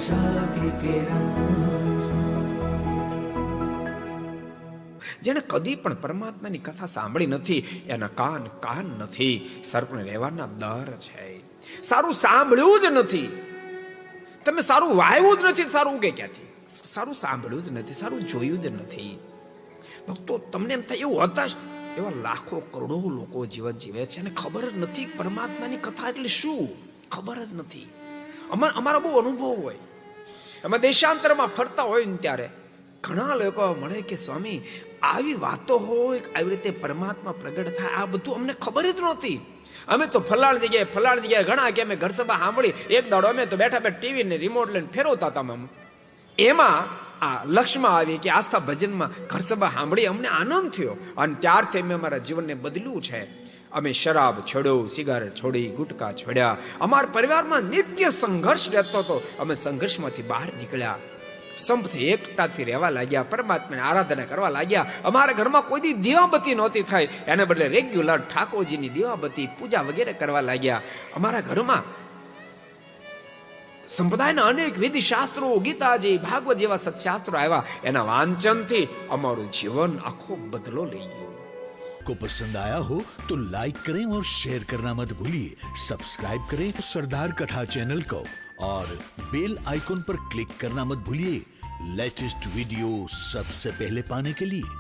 आशा की किरण। જેને કદી પણ પરમાત્માની કથા સાંભળી નથી એના કાન નથી, સર્પને રહેવાના દર છે. સારું સાંભળ્યું જ નથી, તમે સારું વાવ્યું જ નથી, સારું ઉગે ક્યાંથી? સારું સાંભળ્યું જ નથી, સારું જોયું જ નથી. ભક્તો, તમને એમ થાય એવું હતાશ, એવા લાખો કરોડો લોકો જીવન જીવે છે અને ખબર જ નથી પરમાત્માની કથા એટલે શું, ખબર જ નથી. અમારા બહુ અનુભવ હોય, અમે દેશાંતરમાં ફરતા હોય ને ત્યારે ઘણા લોકો મળે કે સ્વામી આવી વાતો હોય, આવી રીતે પરમાત્મા પ્રગટ થાય, આ બધું અમને ખબર જ નહોતી. અમે તો ફલાણ જગ્યાએ ઘણા કે અમે ઘર સભા સાંભળી, એક દાડો અમે તો બેઠા બેઠા ટીવી ને રિમોટ લઈને ફેરવતા હતા. એમાં આ લક્ષ્યમાં આવી કે આસ્થા ભજનમાં ઘર સભા સાંભળી, અમને આનંદ થયો અને ત્યારથી અમે અમારા જીવનને બદલ્યું છે. અમે શરાબ છોડ્યો, સિગારેટ છોડી, ગુટકા છોડ્યા. અમારા પરિવારમાં નિત્ય સંઘર્ષ રહેતો હતો, અમે સંઘર્ષમાંથી બહાર નીકળ્યા, સંપથી એકતાથી રહેવા લાગ્યા, પરમાત્માની આરાધના કરવા લાગ્યા. અમારા ઘરમાં કોઈ દી દીવાબત્તી નહોતી થઈ, એને બદલે રેગ્યુલર ઠાકોરજીની દીવાબત્તી પૂજા વગેરે કરવા લાગ્યા. અમારા ઘરમાં સંપ્રદાયના અનેક વિધિ શાસ્ત્રો, ગીતાજી, ભાગવત જેવા સત્શાસ્ત્રો આવ્યા. એના વાંચનથી અમારું જીવન આખો બદલો લઈ ગયો. को पसंद आया हो तो लाइक करें और शेयर करना मत भूलिए. सब्सक्राइब करें सरदार कथा चैनल को और बेल आइकॉन पर क्लिक करना मत भूलिए लेटेस्ट वीडियो सबसे पहले पाने के लिए.